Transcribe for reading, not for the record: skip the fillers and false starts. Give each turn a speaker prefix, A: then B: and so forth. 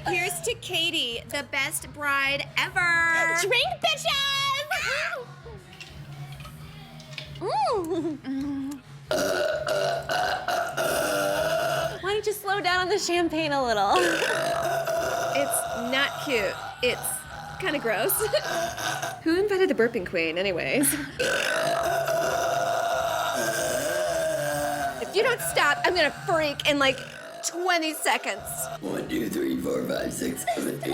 A: Here's to Katie, the best bride ever.
B: Drink, bitches! Why don't you slow down on the champagne a little?
A: It's not cute. It's kind of gross. Who invented the Burping Queen, anyways? If you don't stop, I'm gonna freak in like 20 seconds.
C: 1, 2, 3, 4, 5, 6, 7, 8.